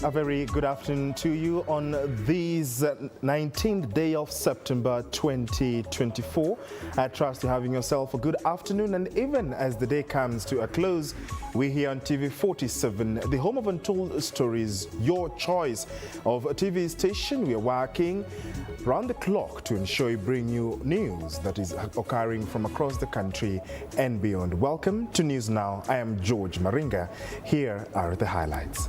A very good afternoon to you on this 19th day of September 2024. I trust you're having yourself a good afternoon, and even as the day comes to a close, we're here on TV47, the home of untold stories, your choice of a TV station. We are working round the clock to ensure we bring you news that is occurring from across the country and beyond. Welcome to News Now. I am George Maringa. Here are the highlights.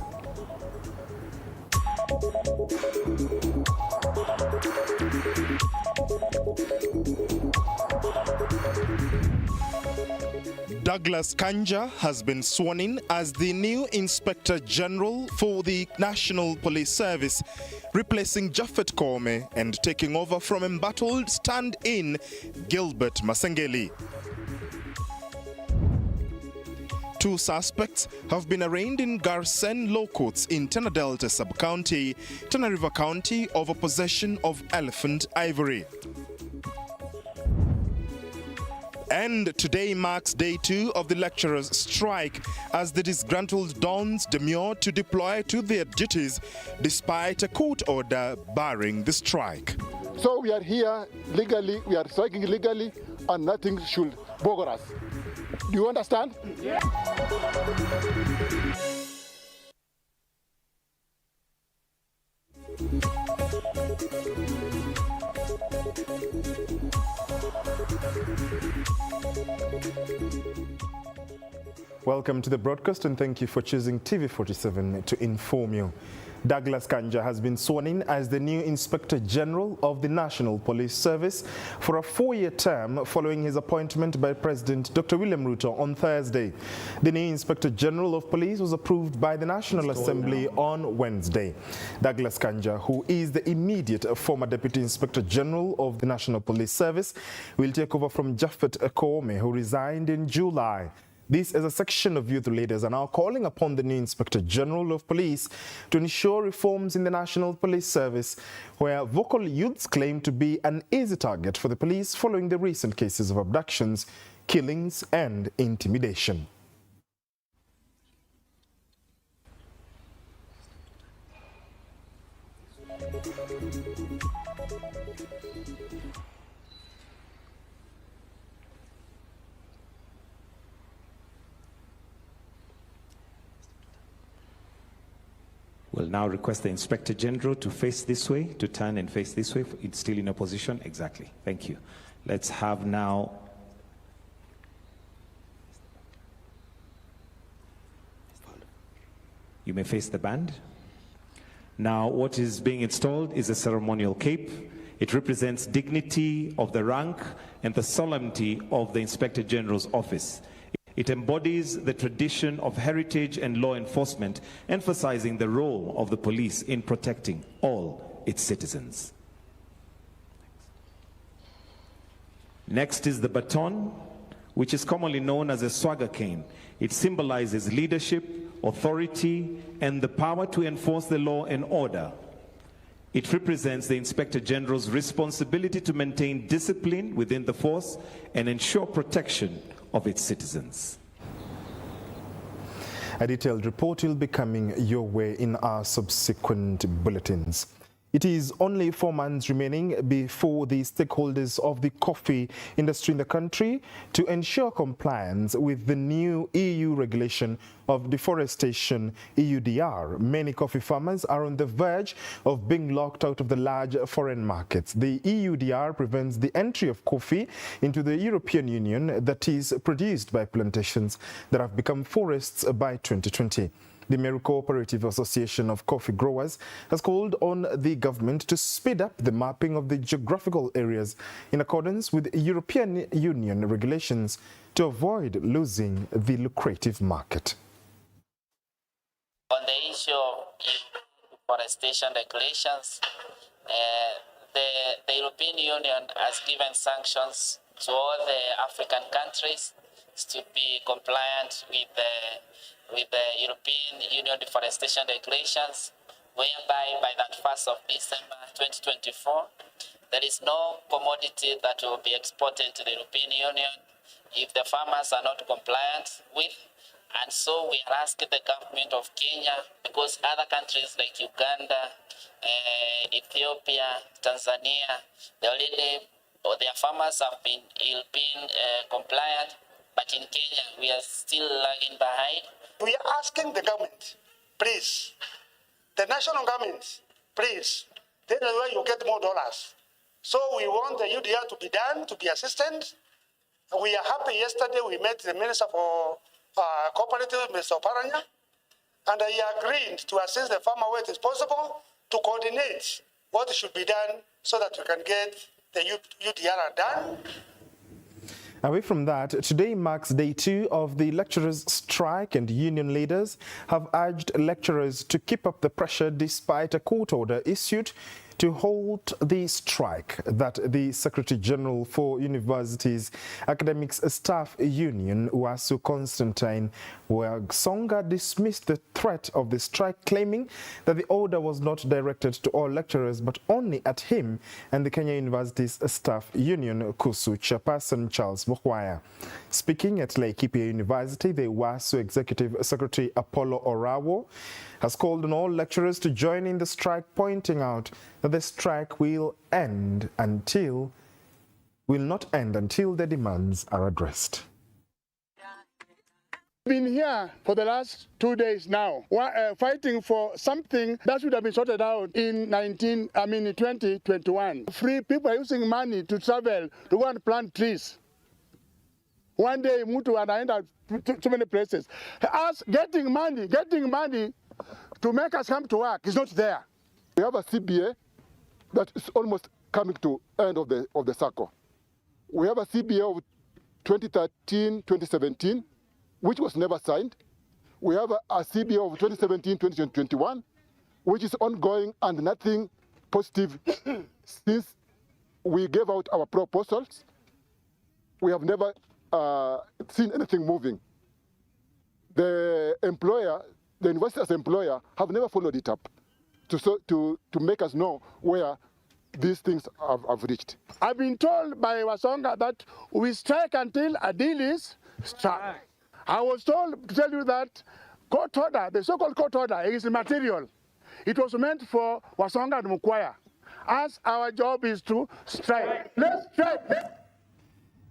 Douglas Kanja has been sworn in as the new Inspector General for the National Police Service, replacing Japhet Koome and taking over from embattled stand-in Gilbert Masengeli. Two suspects have been arraigned in Garsen Law Courts in Tana Delta Sub-County, Tana River County, over possession of elephant ivory. And today marks day 2 of the lecturers' strike as the disgruntled dons demur to deploy to their duties despite a court order barring the strike. So we are here legally, we are striking legally, and nothing should bother us. Do you understand? Yeah. Welcome to the broadcast, and thank you for choosing TV47 to inform you. Douglas Kanja has been sworn in as the new Inspector General of the National Police Service for a 4-year term following his appointment by President Dr. William Ruto on Thursday. The new Inspector General of Police was approved by the National Assembly on Wednesday. Douglas Kanja, who is the immediate former Deputy Inspector General of the National Police Service, will take over from Japhet Koome, who resigned in July. This is a section of youth leaders are now calling upon the new Inspector General of Police to ensure reforms in the National Police Service, where vocal youths claim to be an easy target for the police following the recent cases of abductions, killings and intimidation. We'll now request the Inspector General to face this way, to turn and face this way. It's still in opposition. Exactly. Thank you. Let's have now. You may face the band. Now, what is being installed is a ceremonial cape. It represents dignity of the rank and the solemnity of the Inspector General's office. It embodies the tradition of heritage and law enforcement, emphasizing the role of the police in protecting all its citizens. Next is the baton, which is commonly known as a swagger cane. It symbolizes leadership, authority, and the power to enforce the law and order. It represents the Inspector General's responsibility to maintain discipline within the force and ensure protection of its citizens. A detailed report will be coming your way in our subsequent bulletins. It is only 4 months remaining before the stakeholders of the coffee industry in the country to ensure compliance with the new EU regulation of deforestation, EUDR. Many coffee farmers are on the verge of being locked out of the large foreign markets. The EUDR prevents the entry of coffee into the European Union that is produced by plantations that have become forests by 2020. The Meru Cooperative Association of Coffee Growers has called on the government to speed up the mapping of the geographical areas in accordance with European Union regulations to avoid losing the lucrative market. On the issue of deforestation regulations, the European Union has given sanctions to all the African countries to be compliant with the European Union deforestation regulations, whereby by that 1st of December 2024, there is no commodity that will be exported to the European Union if the farmers are not compliant with, And so we are asking the government of Kenya, because other countries like Uganda, Ethiopia, Tanzania, their farmers have been compliant, but in Kenya we are still lagging behind. We are asking the government, please, the national government, please, this is where you get more dollars. So we want the UDR to be done, to be assisted. We are happy yesterday we met the Minister for Cooperative, Mr. Paranya, and he agreed to assist the farmer where it is possible to coordinate what should be done so that we can get the UDR done. Away from that, today marks day 2 of the lecturers' strike, and union leaders have urged lecturers to keep up the pressure despite a court order issued to halt the strike that the Secretary General for Universities Academics Staff Union, Wasu Constantine Wasonga, dismissed the threat of the strike, claiming that the order was not directed to all lecturers but only at him and the Kenya Universities Staff Union, KUSU chairperson Charles Mukhwaya. Speaking at Laikipia University, the Wasu Executive Secretary Apollo Orawo has called on all lecturers to join in the strike, pointing out that the strike will not end until their demands are addressed. Been here for the last 2 days now, fighting for something that should have been sorted out in 2021. Free people are using money to travel to go and plant trees. One day, Mutu and I end up too many places. Us getting money to make us come to work is not there. We have a CBA that is almost coming to end of the circle. We have a CBA of 2013-2017, which was never signed. We have a CBA of 2017-2021, which is ongoing and nothing positive since we gave out our proposals. We have never seen anything moving. The employer, the university as employer, have never followed it up to make us know where these things have reached. I've been told by Wasonga that we strike until a deal is struck. I was told to tell you that court order, the so-called court order, is immaterial. It was meant for Wasonga and Mukhwaya. As our job is to strike. Let's strike.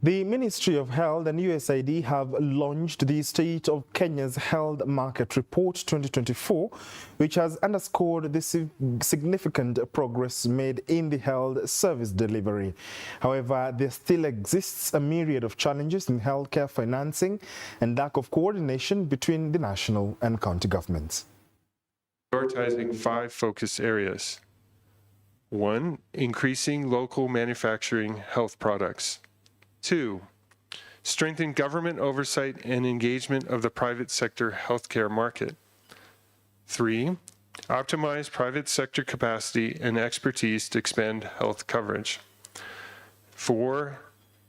The Ministry of Health and USAID have launched the State of Kenya's Health Market Report 2024, which has underscored the significant progress made in the health service delivery. However, there still exists a myriad of challenges in healthcare financing and lack of coordination between the national and county governments. Prioritizing 5 focus areas. 1. Increasing local manufacturing health products. 2. Strengthen government oversight and engagement of the private sector healthcare market. 3. Optimize private sector capacity and expertise to expand health coverage. 4.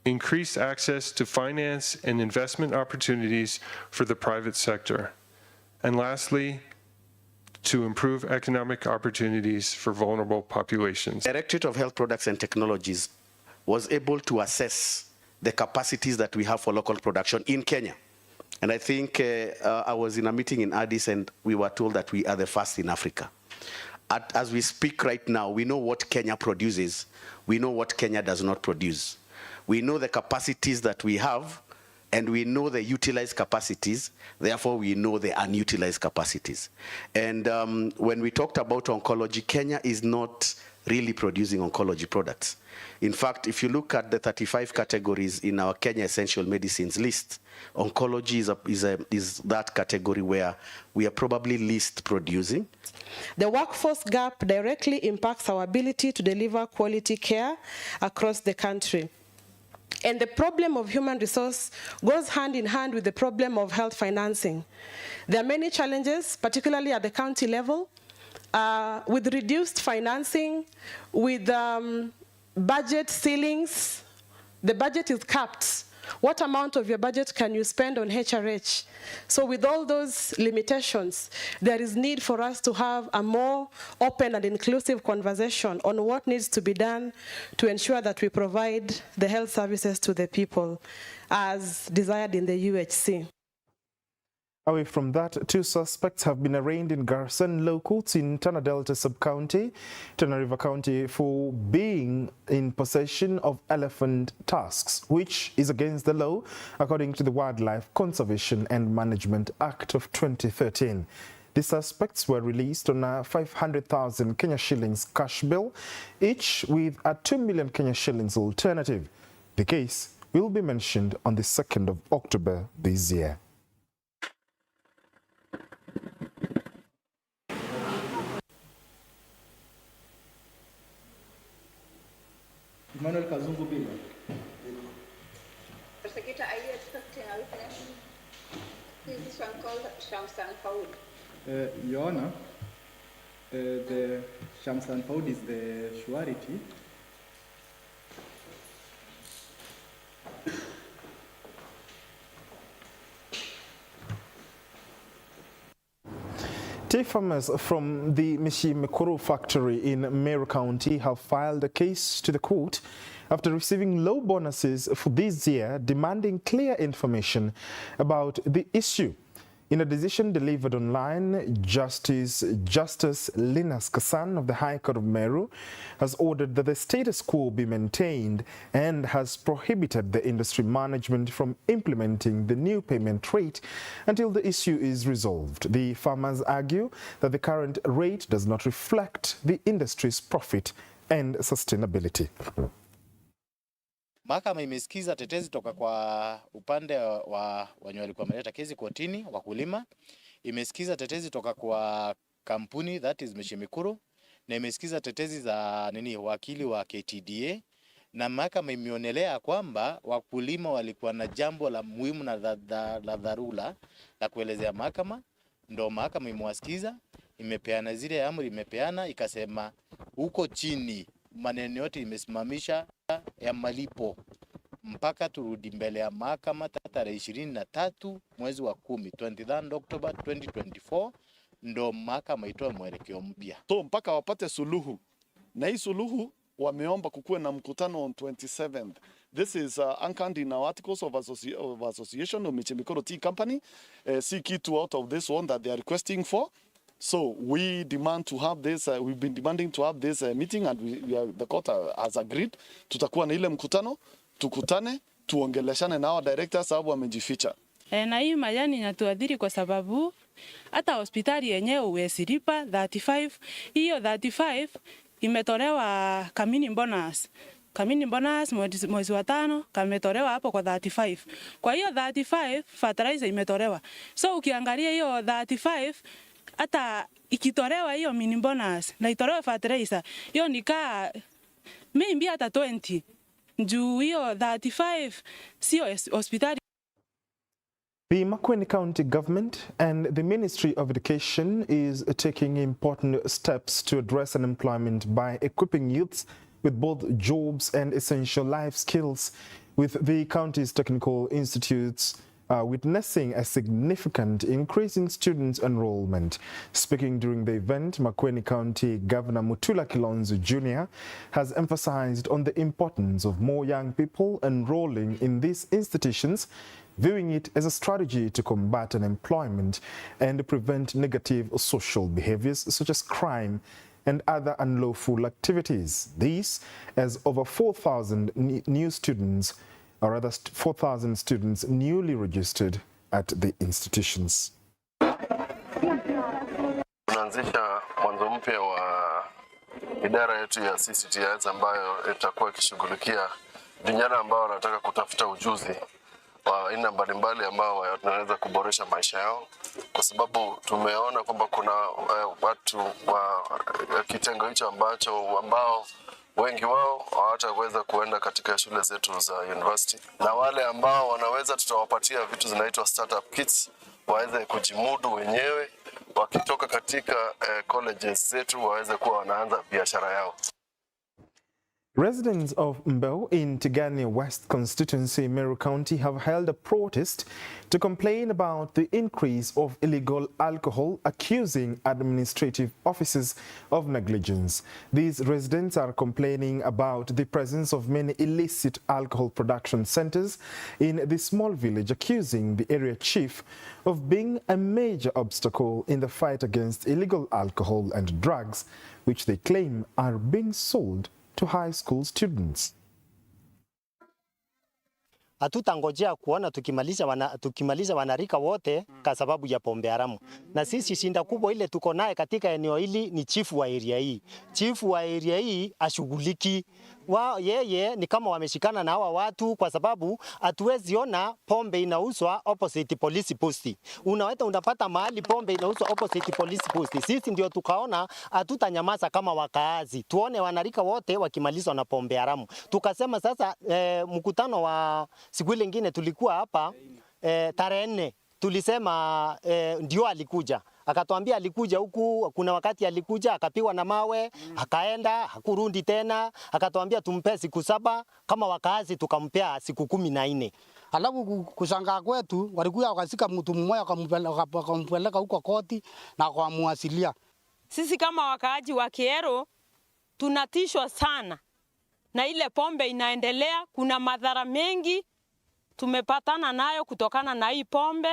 Increase access to finance and investment opportunities for the private sector. And lastly, to improve economic opportunities for vulnerable populations. The Directorate of Health Products and Technologies was able to assess the capacities that we have for local production in Kenya. And I think I was in a meeting in Addis and we were told that we are the first in Africa. As we speak right now, we know what Kenya produces. We know what Kenya does not produce. We know the capacities that we have, and we know the utilized capacities. Therefore, we know the unutilized capacities. And when we talked about oncology, Kenya is not really producing oncology products. In fact, if you look at the 35 categories in our Kenya Essential Medicines list, oncology is that category where we are probably least producing. The workforce gap directly impacts our ability to deliver quality care across the country. And the problem of human resource goes hand in hand with the problem of health financing. There are many challenges, particularly at the county level, with reduced financing, with budget ceilings. The budget is capped. What amount of your budget can you spend on HRH? So with all those limitations, there is need for us to have a more open and inclusive conversation on what needs to be done to ensure that we provide the health services to the people as desired in the UHC. Away from that, 2 suspects have been arraigned in Garsen local in Tana Delta Sub-County, Tana River County, for being in possession of elephant tusks, which is against the law according to the Wildlife Conservation and Management Act of 2013. The suspects were released on a 500,000 Kenya shillings cash bill, each with a 2 million Kenya shillings alternative. The case will be mentioned on the 2nd of October this year. Manuel Kazungu Bila. Prosecutor, are you expecting a witness? Is this one called Shamsan Faud? Your Honor, the Shamsan Faud is the surety. Tea farmers from the Mishimekuru factory in Meru County have filed a case to the court after receiving low bonuses for this year, demanding clear information about the issue. In a decision delivered online, Justice Linus Kasan of the High Court of Meru has ordered that the status quo be maintained and has prohibited the industry management from implementing the new payment rate until the issue is resolved. The farmers argue that the current rate does not reflect the industry's profit and sustainability. Mahakama imesikiza tetezi toka kwa upande wa wenye walikuwa wameleta kesi kotini, wakulima. Imesikiza tetezi toka kwa kampuni, that is Mishimekuru, na imesikiza tetezi za wakili wa KTDA, na mahakama imeonelea kwamba wakulima walikuwa na jambo la muhimu na la dharura la kuelezea mahakama. Ndo mahakama imewasikiza, imepeana zile amri, imepeana ikasema huko chini maneno yote imesimamisha ya malipo mpaka turudi mbele ya mahakama tarehe 23 mwezi wa 10, 23 October 2024, ndo mahakama itoe mwelekeo mpya. So mpaka wapate suluhu, na hii suluhu wameomba kukuwe na mkutano on 27th. This is anchored in our articles of association of Mishimekuru Tea Company. See key two out of this one that they are requesting for. So we demand to have this, we've been demanding to have this meeting, and the court has agreed. Tutakuwa na ile mkutano, tukutane, tuongeleshane na our directors sababu wamejificha. Na hii majani inatuadhiri kwa sababu hata hospitali yenyewe uwesilipa 35. Hiyo 35 imetolewa kamini bonus. Kamini bonus mwezi wa 5 kametolewa hapo kwa 35. Kwa hiyo 35 fertilizer imetolewa. So ukiangalia hiyo 35 hata ikitolewa hiyo mini bonus na itolewe fertilizer, hiyo nikaa maybe hata 20. Juu hiyo 35 sio hospitali. The Makueni County government and the Ministry of Education is taking important steps to address unemployment by equipping youths with both jobs and essential life skills, with the county's technical institutes witnessing a significant increase in students' enrollment. Speaking during the event, Makueni County Governor Mutula Kilonzo Jr. has emphasized on the importance of more young people enrolling in these institutions, viewing it as a strategy to combat unemployment and prevent negative social behaviors such as crime and other unlawful activities. These, as over 4,000 new students, or rather 4,000 students newly registered at the institutions. Tunaanzisha mwanzo mpya wa idara yetu ya CCTS ambayo itakuwa ikishughulikia vijana ambao wanataka kutafuta ujuzi wa aina mbalimbali ambao wanaweza kuboresha maisha yao, kwa sababu tumeona kwamba kuna watu wa kitengo hicho ambao wengi wao hawataweza kuenda katika shule zetu za university, na wale ambao wanaweza tutawapatia vitu zinaitwa startup kits waweze kujimudu wenyewe, wakitoka katika colleges zetu waweze kuwa wanaanza biashara yao. Residents of Mbeu in Tigania West constituency, Meru County, have held a protest to complain about the increase of illegal alcohol, accusing administrative officers of negligence. These residents are complaining about the presence of many illicit alcohol production centers in the small village, accusing the area chief of being a major obstacle in the fight against illegal alcohol and drugs, which they claim are being sold to high school students. Hatutangojea kuona tukimaliza wanarika wote kwa sababu ya pombe haramu. Na sisi shinda kubwa ile tuko naye katika eneo hili ni chifu wa area hii. Chifu wa area hii ashughuliki. Yeye ni kama wameshikana na hawa watu kwa sababu hatuwezi ona pombe inauzwa opposite police post. Unapata mahali pombe inauzwa opposite police post. Sisi ndio tukaona hatutanyamaza kama wakaazi. Tuone wanarika wote wakimalizwa na pombe haramu. Tukasema sasa mkutano wa siku ile nyingine tulikuwa hapa tarehe 4 tulisema ndio alikuja. Akatuambia alikuja huku, kuna wakati alikuja akapigwa na mawe, akaenda, hakurudi tena, akatuambia tumpe siku 7 kama wakaazi tukampea siku 14. Alafu kushangaa kwetu walikuja wakasika mtu mmoja akampeleka huko koti na akamwasilia. Sisi kama wakaaji wa Kiero tunatishwa sana na ile pombe inaendelea. Kuna madhara mengi tumepatana nayo kutokana na hii pombe.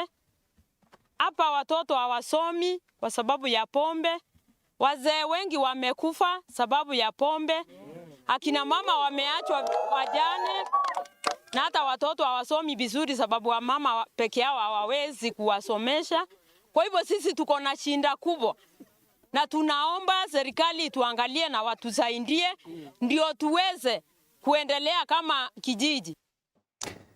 Hapa watoto hawasomi kwa sababu ya pombe. Wazee wengi wamekufa sababu ya pombe. Akina mama wameachwa wajane na hata watoto hawasomi vizuri sababu wa mama peke yao hawawezi kuwasomesha. Kwa hivyo sisi tuko na shinda kubwa. Na tunaomba serikali tuangalie na watusaidie ndio tuweze kuendelea kama kijiji.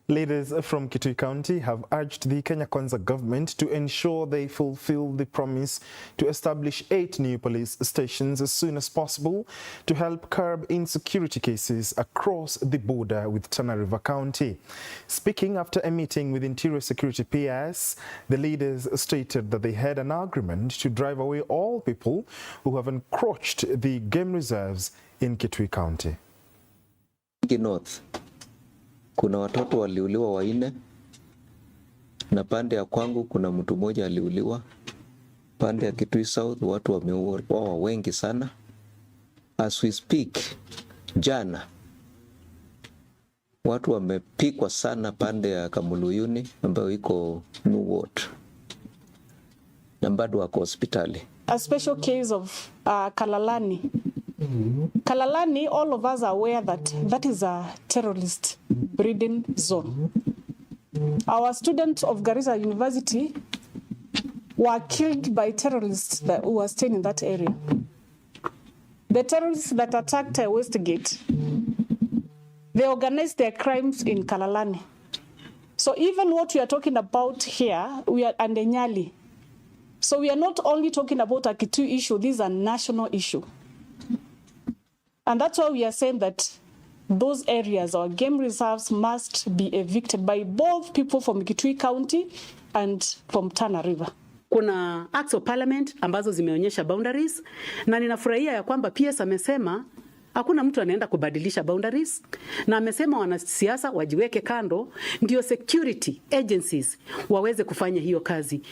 Leaders from Kitui County have urged the Kenya Kwanza government to ensure they fulfill the promise to establish 8 new police stations as soon as possible to help curb insecurity cases across the border with Tana River County. Speaking after a meeting with Interior Security PS, the leaders stated that they had an agreement to drive away all people who have encroached the game reserves in Kitui County. North. Kuna watoto waliuliwa 4 na pande ya kwangu kuna mtu mmoja aliuliwa. Pande ya Kitui South watu wameuawa wengi sana. As we speak, jana watu wamepikwa sana pande ya Kamuluyuni ambayo iko New Ward. Na bado wako hospitali. A special case of Kalalani. Kalalani, all of us are aware that that is a terrorist breeding zone. Our students of Garissa University were killed by terrorists who were staying in that area. The terrorists that attacked Westgate, they organized their crimes in Kalalani. So even what we are talking about here, we are under Nyali. So we are not only talking about a Kitui issue, this is a national issue. And that's why we are saying that those areas or game reserves must be evicted by both people from Kitui County and from Tana River. Kuna acts of parliament ambazo zimeonyesha boundaries na ninafurahia ya kwamba PS amesema hakuna mtu anaenda kubadilisha boundaries na amesema wanasiasa wajiweke kando ndio security agencies waweze kufanya hiyo kazi.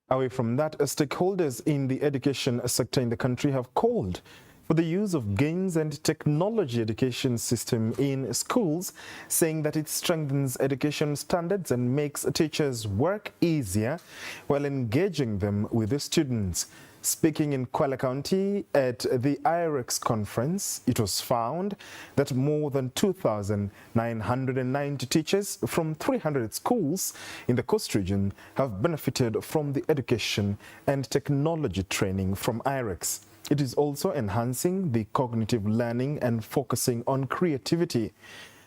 Away from that, stakeholders in the education sector in the country have called for the use of games and technology education system in schools, saying that it strengthens education standards and makes teachers' work easier while engaging them with the students. Speaking in Kwale County at the IREX conference, it was found that more than 2,990 teachers from 300 schools in the coast region have benefited from the education and technology training from IREX. It is also enhancing the cognitive learning and focusing on creativity.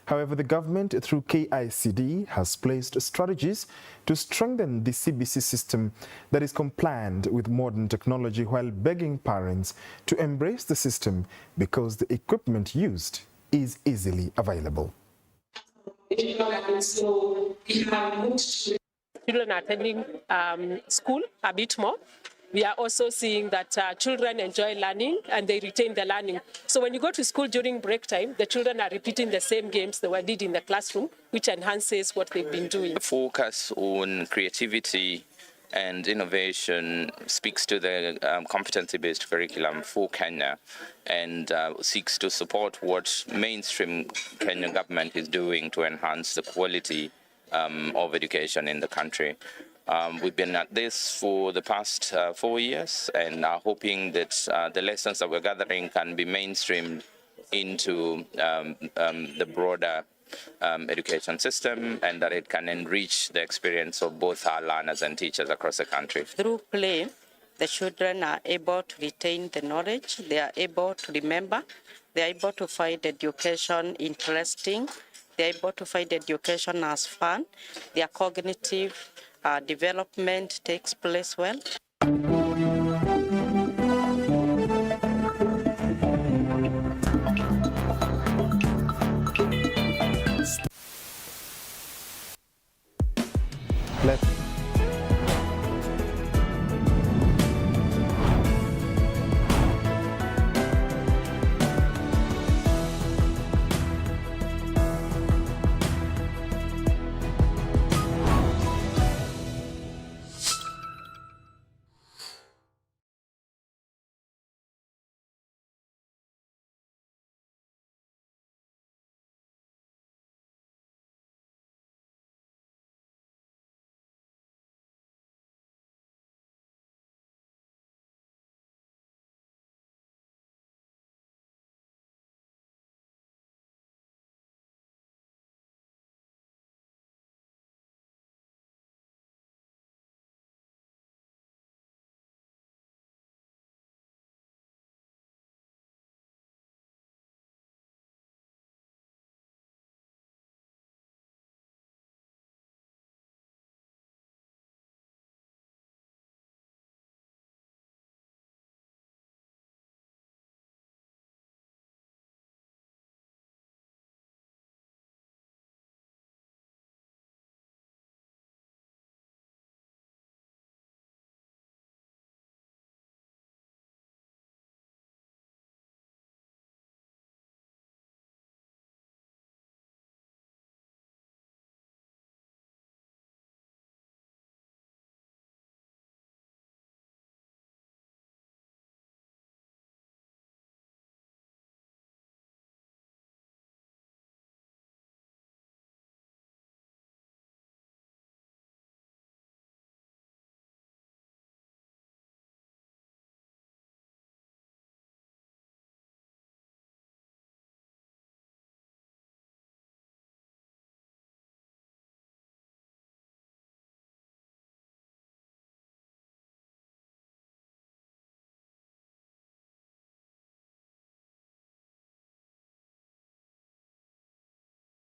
However, the government through KICD has placed strategies to strengthen the CBC system that is compliant with modern technology while begging parents to embrace the system because the equipment used is easily available. Children are attending school a bit more. we are also seeing that children enjoy learning and they retain the learning. So when you go to school during break time, the children are repeating the same games they did in the classroom, which enhances what they've been doing. The focus on creativity and innovation speaks to the competency-based curriculum for Kenya and seeks to support what mainstream Kenyan government is doing to enhance the quality of education in the country. We've been at this for the past 4 years and are hoping that the lessons that we're gathering can be mainstreamed into the broader education system and that it can enrich the experience of both our learners and teachers across the country. Through play, the children are able to retain the knowledge, they are able to remember, they are able to find education interesting, they are able to find education as fun, their cognitive development takes place well.